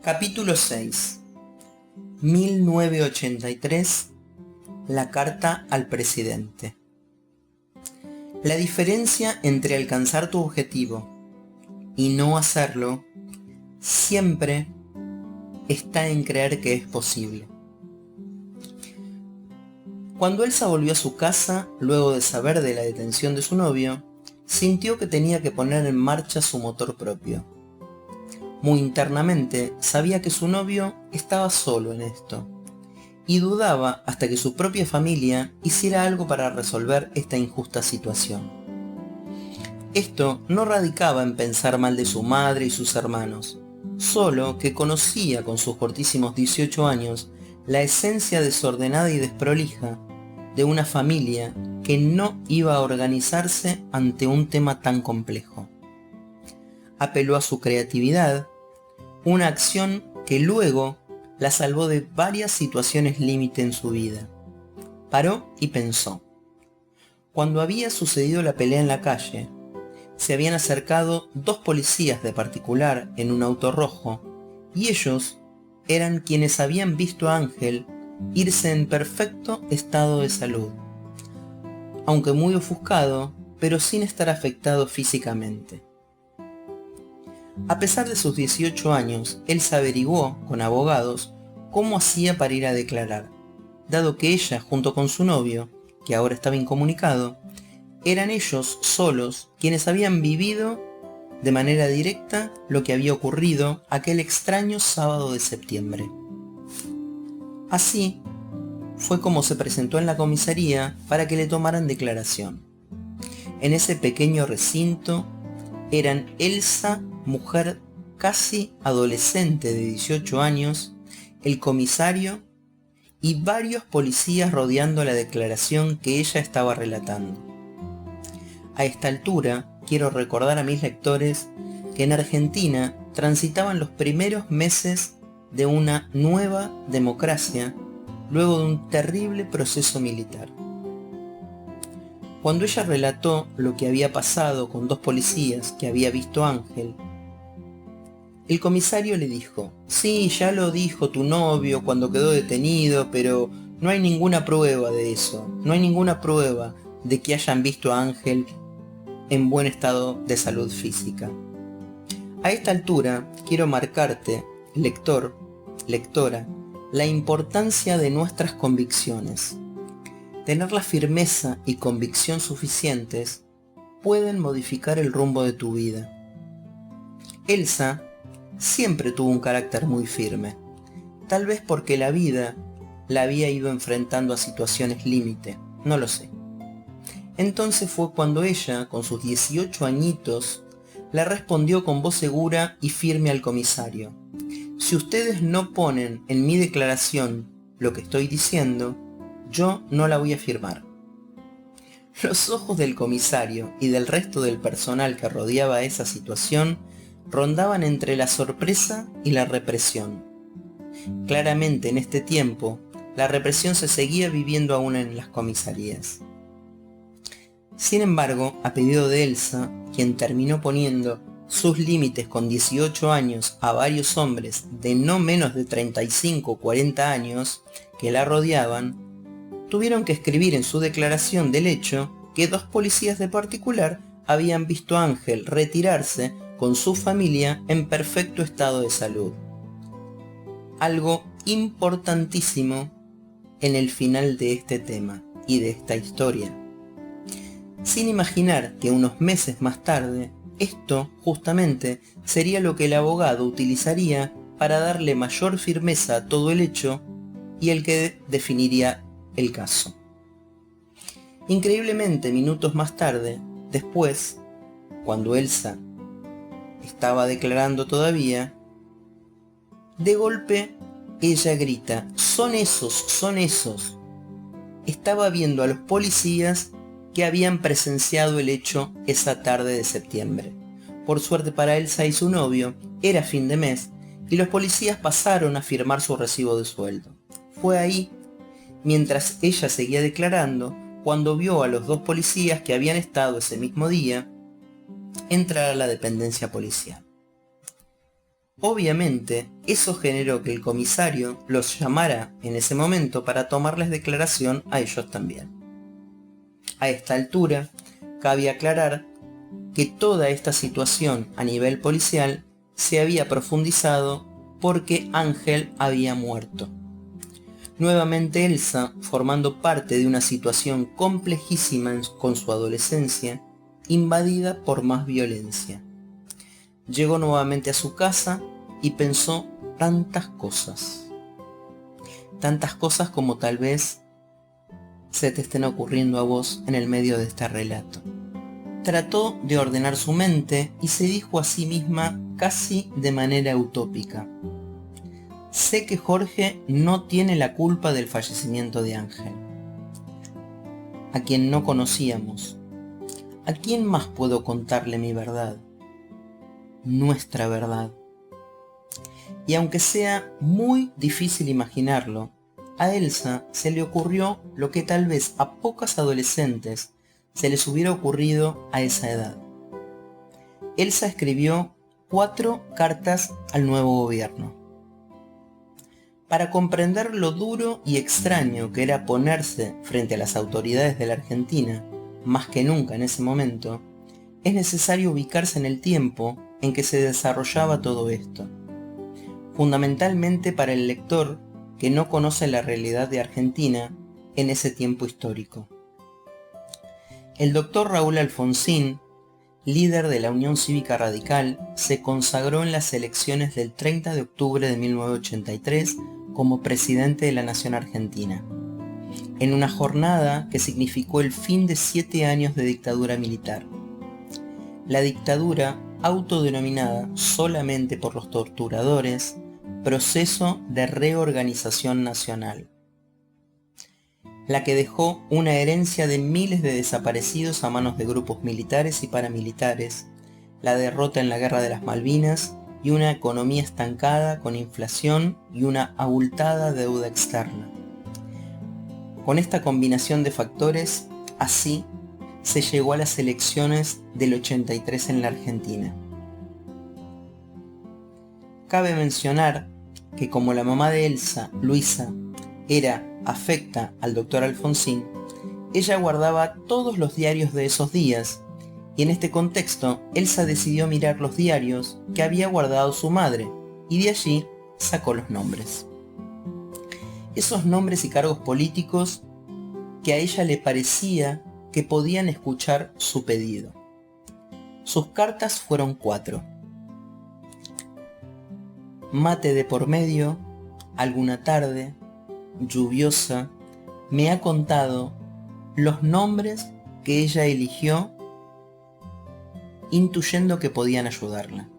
Capítulo 6. 1983. La carta al presidente. La diferencia entre alcanzar tu objetivo y no hacerlo siempre está en creer que es posible. Cuando Elsa volvió a su casa, luego de saber de la detención de su novio, sintió que tenía que poner en marcha su motor propio. Muy internamente sabía que su novio estaba solo en esto, y dudaba hasta que su propia familia hiciera algo para resolver esta injusta situación. Esto no radicaba en pensar mal de su madre y sus hermanos, solo que conocía con sus cortísimos 18 años la esencia desordenada y desprolija de una familia que no iba a organizarse ante un tema tan complejo. Apeló a su creatividad, una acción que luego la salvó de varias situaciones límite en su vida. Paró y pensó. Cuando había sucedido la pelea en la calle, se habían acercado dos policías de particular en un auto rojo, y ellos eran quienes habían visto a Ángel irse en perfecto estado de salud, aunque muy ofuscado, pero sin estar afectado físicamente. A pesar de sus 18 años, Elsa averiguó con abogados cómo hacía para ir a declarar, dado que ella, junto con su novio, que ahora estaba incomunicado, eran ellos solos quienes habían vivido de manera directa lo que había ocurrido aquel extraño sábado de septiembre. Así fue como se presentó en la comisaría para que le tomaran declaración. En ese pequeño recinto eran Elsa, mujer casi adolescente de 18 años, el comisario y varios policías rodeando la declaración que ella estaba relatando. A esta altura, quiero recordar a mis lectores que en Argentina transitaban los primeros meses de una nueva democracia luego de un terrible proceso militar. Cuando ella relató lo que había pasado con dos policías que había visto a Ángel, el comisario le dijo: sí, ya lo dijo tu novio cuando quedó detenido, pero no hay ninguna prueba de eso, no hay ninguna prueba de que hayan visto a Ángel en buen estado de salud física. A esta altura quiero marcarte, lector, lectora, la importancia de nuestras convicciones. Tener la firmeza y convicción suficientes pueden modificar el rumbo de tu vida. Elsa siempre tuvo un carácter muy firme, tal vez porque la vida la había ido enfrentando a situaciones límite, no lo sé. Entonces fue cuando ella, con sus 18 añitos, le respondió con voz segura y firme al comisario: si ustedes no ponen en mi declaración lo que estoy diciendo, yo no la voy a firmar. Los ojos del comisario y del resto del personal que rodeaba esa situación rondaban entre la sorpresa y la represión. Claramente en este tiempo, la represión se seguía viviendo aún en las comisarías. Sin embargo, a pedido de Elsa, quien terminó poniendo sus límites con 18 años a varios hombres de no menos de 35 o 40 años que la rodeaban, tuvieron que escribir en su declaración del hecho que dos policías de particular habían visto a Ángel retirarse con su familia en perfecto estado de salud. Algo importantísimo en el final de este tema y de esta historia. Sin imaginar que unos meses más tarde, esto justamente sería lo que el abogado utilizaría para darle mayor firmeza a todo el hecho y el que definiría el caso. Increíblemente, minutos más tarde, después, cuando Elsa estaba declarando todavía, de golpe ella grita: son esos, son esos. Estaba viendo a los policías que habían presenciado el hecho esa tarde de septiembre. Por suerte para Elsa y su novio, era fin de mes y los policías pasaron a firmar su recibo de sueldo. Fue ahí, mientras ella seguía declarando, cuando vio a los dos policías que habían estado ese mismo día entrar a la dependencia policial. Obviamente, eso generó que el comisario los llamara en ese momento para tomarles declaración a ellos también. A esta altura, cabe aclarar que toda esta situación a nivel policial se había profundizado porque Ángel había muerto. Nuevamente Elsa, formando parte de una situación complejísima con su adolescencia, invadida por más violencia. Llegó nuevamente a su casa y pensó tantas cosas como tal vez se te estén ocurriendo a vos en el medio de este relato. Trató de ordenar su mente y se dijo a sí misma casi de manera utópica: sé que Jorge no tiene la culpa del fallecimiento de Ángel, a quien no conocíamos. ¿A quién más puedo contarle mi verdad? Nuestra verdad. Y aunque sea muy difícil imaginarlo, a Elsa se le ocurrió lo que tal vez a pocas adolescentes se les hubiera ocurrido a esa edad. Elsa escribió 4 cartas al nuevo gobierno. Para comprender lo duro y extraño que era ponerse frente a las autoridades de la Argentina, más que nunca en ese momento, es necesario ubicarse en el tiempo en que se desarrollaba todo esto. Fundamentalmente para el lector que no conoce la realidad de Argentina en ese tiempo histórico. El doctor Raúl Alfonsín, líder de la Unión Cívica Radical, se consagró en las elecciones del 30 de octubre de 1983 como presidente de la Nación Argentina, en una jornada que significó el fin de 7 años de dictadura militar. La dictadura, autodenominada solamente por los torturadores, Proceso de Reorganización Nacional, la que dejó una herencia de miles de desaparecidos a manos de grupos militares y paramilitares, la derrota en la Guerra de las Malvinas y una economía estancada con inflación y una abultada deuda externa. Con esta combinación de factores, así se llegó a las elecciones del 83 en la Argentina. Cabe mencionar que como la mamá de Elsa, Luisa, era afecta al doctor Alfonsín, ella guardaba todos los diarios de esos días, y en este contexto Elsa decidió mirar los diarios que había guardado su madre, y de allí sacó los nombres. Esos nombres y cargos políticos que a ella le parecía que podían escuchar su pedido. Sus cartas fueron 4. Mate de por medio, alguna tarde, lluviosa, me ha contado los nombres que ella eligió, intuyendo que podían ayudarla.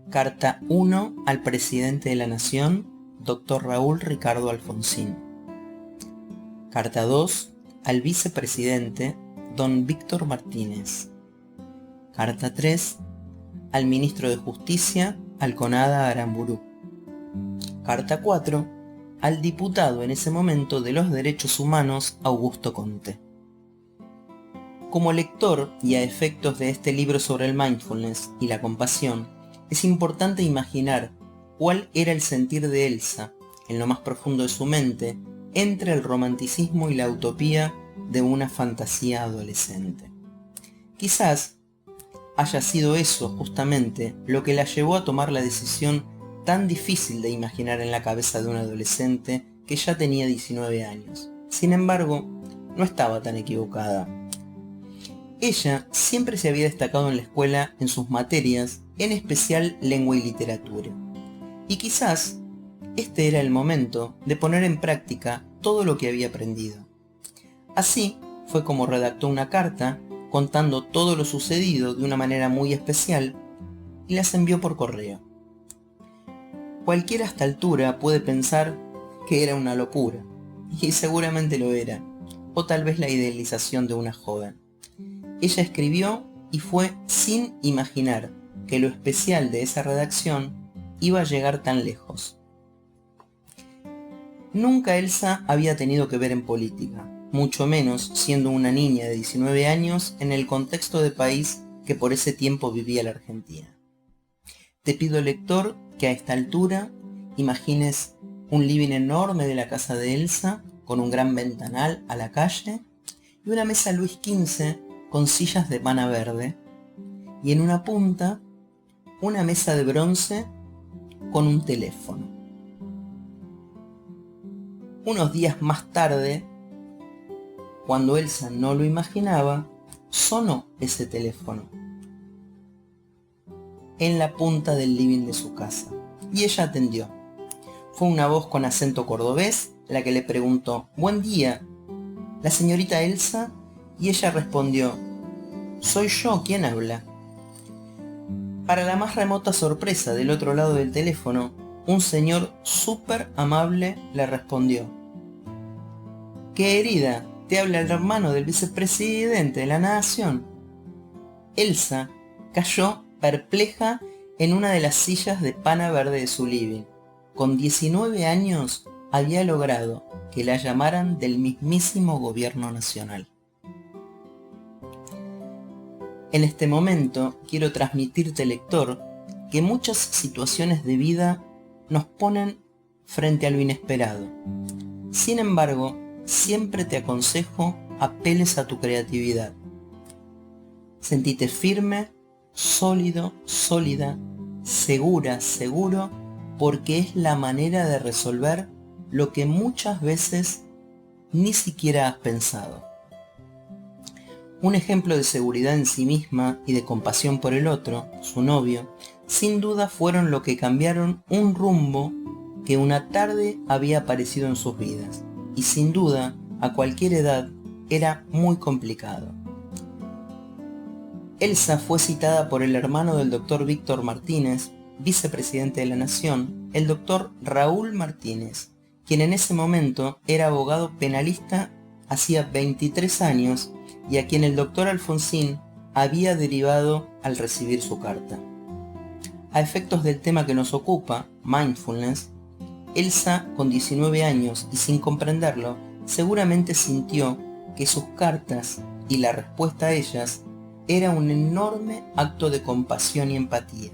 Carta 1 al presidente de la Nación, Dr. Raúl Ricardo Alfonsín. Carta 2 al vicepresidente, don Víctor Martínez. Carta 3 al ministro de Justicia, Alconada Aramburú. Carta 4 al diputado en ese momento de los Derechos Humanos, Augusto Conte. Como lector y a efectos de este libro sobre el mindfulness y la compasión, es importante imaginar cuál era el sentir de Elsa, en lo más profundo de su mente, entre el romanticismo y la utopía de una fantasía adolescente. Quizás haya sido eso justamente lo que la llevó a tomar la decisión tan difícil de imaginar en la cabeza de un adolescente que ya tenía 19 años. Sin embargo, no estaba tan equivocada. Ella siempre se había destacado en la escuela en sus materias, en especial lengua y literatura. Y quizás este era el momento de poner en práctica todo lo que había aprendido. Así fue como redactó una carta contando todo lo sucedido de una manera muy especial y las envió por correo. Cualquiera a esta altura puede pensar que era una locura, y seguramente lo era, o tal vez la idealización de una joven. Ella escribió y fue sin imaginar que lo especial de esa redacción iba a llegar tan lejos. Nunca Elsa había tenido que ver en política, mucho menos siendo una niña de 19 años en el contexto de país que por ese tiempo vivía la Argentina. Te pido, lector, que a esta altura imagines un living enorme de la casa de Elsa, con un gran ventanal a la calle, y una mesa Luis XV con sillas de pana verde, y en una punta una mesa de bronce con un teléfono. Unos días más tarde, cuando Elsa no lo imaginaba, sonó ese teléfono en la punta del living de su casa, y ella atendió. Fue una voz con acento cordobés la que le preguntó: «Buen día, ¿la señorita Elsa?», y ella respondió: «Soy yo, ¿quién habla?». Para la más remota sorpresa, del otro lado del teléfono, un señor súper amable le respondió: «Querida, te habla el hermano del vicepresidente de la Nación». Elsa cayó perpleja en una de las sillas de pana verde de su living. Con 19 años había logrado que la llamaran del mismísimo gobierno nacional. En este momento quiero transmitirte, lector, que muchas situaciones de vida nos ponen frente a lo inesperado. Sin embargo, siempre te aconsejo apeles a tu creatividad. Sentite firme, sólido, sólida, segura, seguro, porque es la manera de resolver lo que muchas veces ni siquiera has pensado. Un ejemplo de seguridad en sí misma y de compasión por el otro, su novio, sin duda fueron lo que cambiaron un rumbo que una tarde había aparecido en sus vidas, y sin duda, a cualquier edad, era muy complicado. Elsa fue citada por el hermano del doctor Víctor Martínez, vicepresidente de la Nación, el doctor Raúl Martínez, quien en ese momento era abogado penalista hacía 23 años y a quien el doctor Alfonsín había derivado al recibir su carta. A efectos del tema que nos ocupa, mindfulness, Elsa, con 19 años y sin comprenderlo, seguramente sintió que sus cartas y la respuesta a ellas era un enorme acto de compasión y empatía,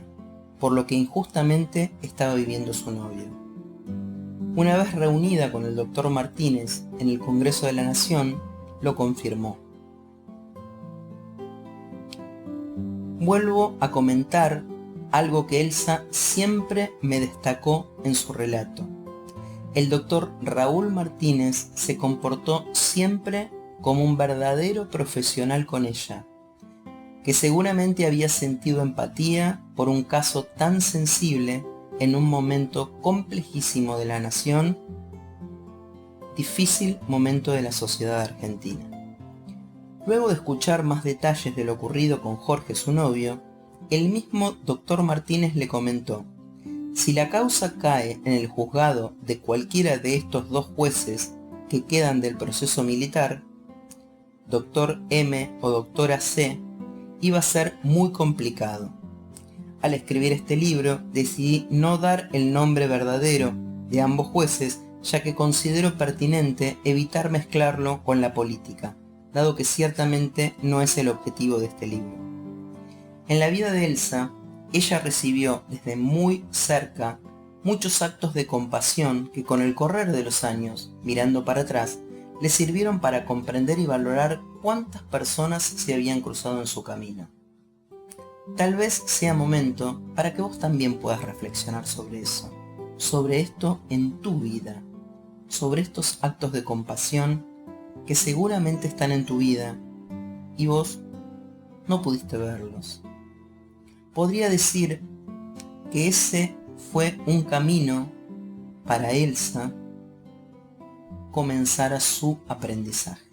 por lo que injustamente estaba viviendo su novio. Una vez reunida con el doctor Martínez en el Congreso de la Nación, lo confirmó. Vuelvo a comentar algo que Elsa siempre me destacó en su relato. El doctor Raúl Martínez se comportó siempre como un verdadero profesional con ella, que seguramente había sentido empatía por un caso tan sensible en un momento complejísimo de la nación, difícil momento de la sociedad argentina. Luego de escuchar más detalles de lo ocurrido con Jorge, su novio, el mismo doctor Martínez le comentó: si la causa cae en el juzgado de cualquiera de estos dos jueces que quedan del proceso militar, doctor M o doctora C, iba a ser muy complicado. Al escribir este libro decidí no dar el nombre verdadero de ambos jueces, ya que considero pertinente evitar mezclarlo con la política, dado que ciertamente no es el objetivo de este libro. En la vida de Elsa, ella recibió desde muy cerca muchos actos de compasión que con el correr de los años, mirando para atrás, le sirvieron para comprender y valorar cuántas personas se habían cruzado en su camino. Tal vez sea momento para que vos también puedas reflexionar sobre eso, sobre esto en tu vida, sobre estos actos de compasión que seguramente están en tu vida y vos no pudiste verlos. Podría decir que ese fue un camino para Elsa comenzara su aprendizaje.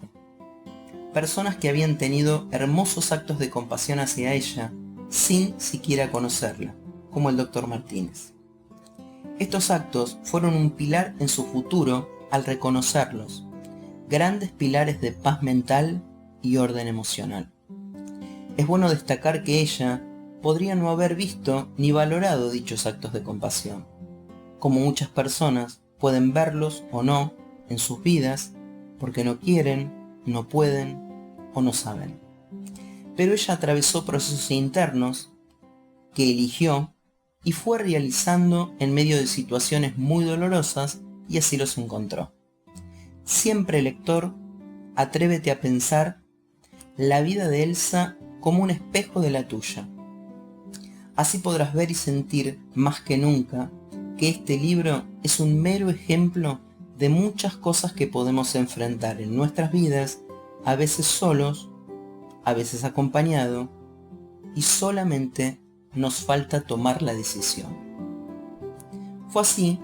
Personas que habían tenido hermosos actos de compasión hacia ella sin siquiera conocerla, como el doctor Martínez. Estos actos fueron un pilar en su futuro al reconocerlos, grandes pilares de paz mental y orden emocional. Es bueno destacar que ella podría no haber visto ni valorado dichos actos de compasión, como muchas personas pueden verlos o no en sus vidas porque no quieren, no pueden o no saben. Pero ella atravesó procesos internos que eligió y fue realizando en medio de situaciones muy dolorosas y así los encontró. Siempre, lector, atrévete a pensar la vida de Elsa como un espejo de la tuya. Así podrás ver y sentir más que nunca que este libro es un mero ejemplo de muchas cosas que podemos enfrentar en nuestras vidas, a veces solos, a veces acompañado, y solamente nos falta tomar la decisión. Fue así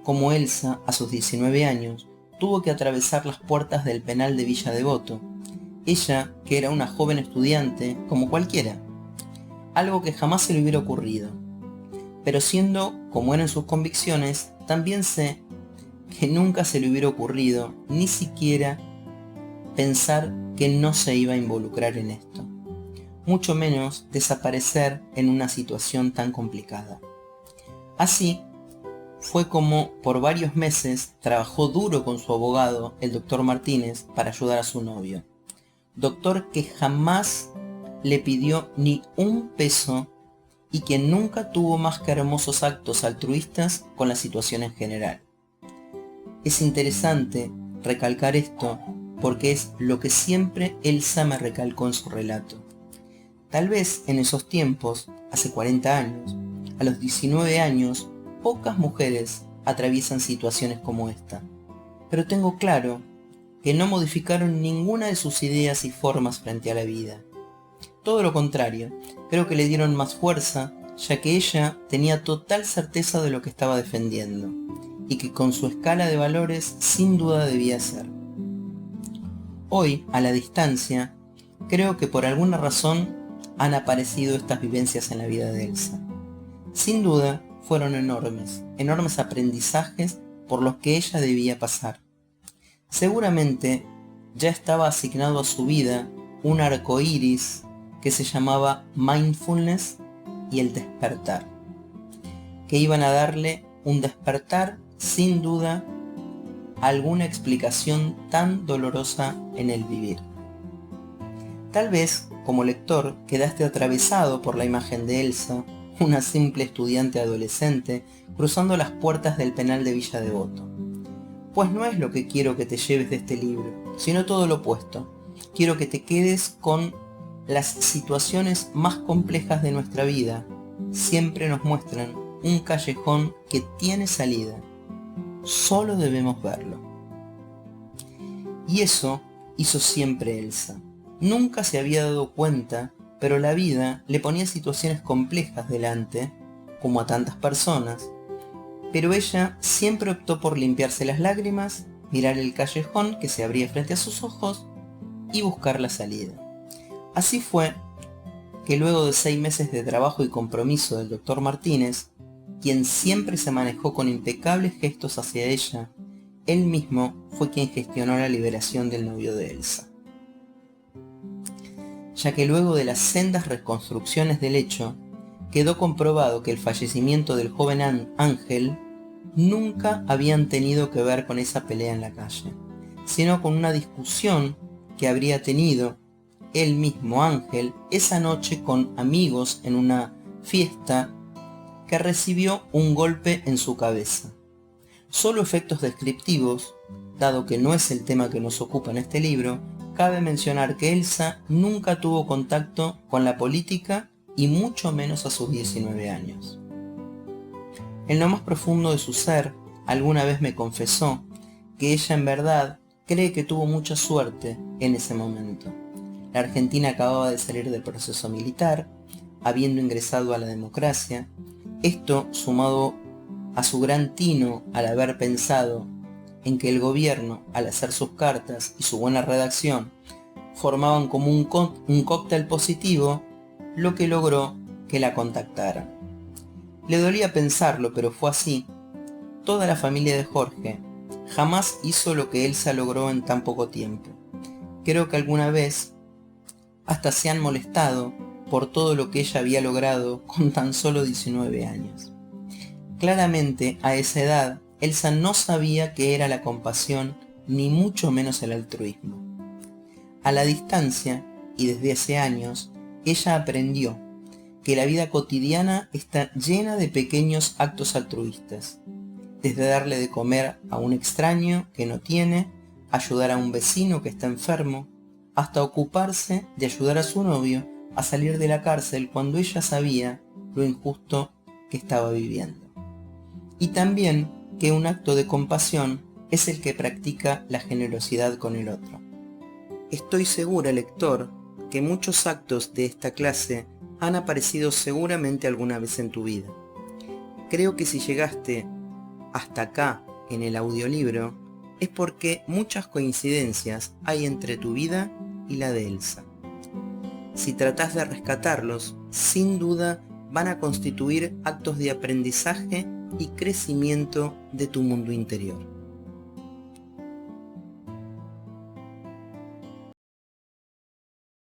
como Elsa, a sus 19 años, tuvo que atravesar las puertas del penal de Villa Devoto. Ella, que era una joven estudiante, como cualquiera, algo que jamás se le hubiera ocurrido. Pero siendo como eran sus convicciones, también sé que nunca se le hubiera ocurrido ni siquiera pensar que no se iba a involucrar en esto, mucho menos desaparecer en una situación tan complicada. Así fue como por varios meses trabajó duro con su abogado, el doctor Martínez, para ayudar a su novio. Doctor que jamás le pidió ni un peso y que nunca tuvo más que hermosos actos altruistas con la situación en general. Es interesante recalcar esto porque es lo que siempre Elsa me recalcó en su relato. Tal vez en esos tiempos, hace 40 años, a los 19 años, pocas mujeres atraviesan situaciones como esta, pero tengo claro que no modificaron ninguna de sus ideas y formas frente a la vida. Todo lo contrario, creo que le dieron más fuerza, ya que ella tenía total certeza de lo que estaba defendiendo, y que con su escala de valores sin duda debía ser. Hoy, a la distancia, creo que por alguna razón han aparecido estas vivencias en la vida de Elsa. Sin duda, fueron enormes aprendizajes por los que ella debía pasar. Seguramente ya estaba asignado a su vida un arco iris que se llamaba mindfulness y el despertar, que iban a darle un despertar sin duda a alguna explicación tan dolorosa en el vivir. Tal vez, como lector, quedaste atravesado por la imagen de Elsa, una simple estudiante adolescente, cruzando las puertas del penal de Villa Devoto. Pues no es lo que quiero que te lleves de este libro, sino todo lo opuesto. Quiero que te quedes con las situaciones más complejas de nuestra vida. Siempre nos muestran un callejón que tiene salida. Solo debemos verlo. Y eso hizo siempre Elsa. Nunca se había dado cuenta, pero la vida le ponía situaciones complejas delante, como a tantas personas. Pero ella siempre optó por limpiarse las lágrimas, mirar el callejón que se abría frente a sus ojos y buscar la salida. Así fue que luego de 6 meses de trabajo y compromiso del doctor Martínez, quien siempre se manejó con impecables gestos hacia ella, él mismo fue quien gestionó la liberación del novio de Elsa. Ya que luego de las sendas reconstrucciones del hecho, quedó comprobado que el fallecimiento del joven Ángel nunca habían tenido que ver con esa pelea en la calle, sino con una discusión que habría tenido el mismo Ángel esa noche con amigos en una fiesta, que recibió un golpe en su cabeza. Solo efectos descriptivos, dado que no es el tema que nos ocupa en este libro, cabe mencionar que Elsa nunca tuvo contacto con la política y mucho menos a sus 19 años. En lo más profundo de su ser, alguna vez me confesó que ella en verdad cree que tuvo mucha suerte en ese momento. La Argentina acababa de salir del proceso militar, habiendo ingresado a la democracia. Esto, sumado a su gran tino al haber pensado en que el gobierno, al hacer sus cartas y su buena redacción, formaban como un cóctel positivo, lo que logró que la contactaran. Le dolía pensarlo, pero fue así. Toda la familia de Jorge jamás hizo lo que Elsa logró en tan poco tiempo. Creo que alguna vez hasta se han molestado por todo lo que ella había logrado con tan solo 19 años. Claramente, a esa edad, Elsa no sabía qué era la compasión, ni mucho menos el altruismo. A la distancia, y desde hace años, ella aprendió que la vida cotidiana está llena de pequeños actos altruistas, desde darle de comer a un extraño que no tiene, ayudar a un vecino que está enfermo, hasta ocuparse de ayudar a su novio a salir de la cárcel cuando ella sabía lo injusto que estaba viviendo. Y también que un acto de compasión es el que practica la generosidad con el otro. Estoy segura, lector, que muchos actos de esta clase han aparecido seguramente alguna vez en tu vida. Creo que si llegaste hasta acá en el audiolibro es porque muchas coincidencias hay entre tu vida y la de Elsa. Si tratás de rescatarlos, sin duda van a constituir actos de aprendizaje y crecimiento de tu mundo interior.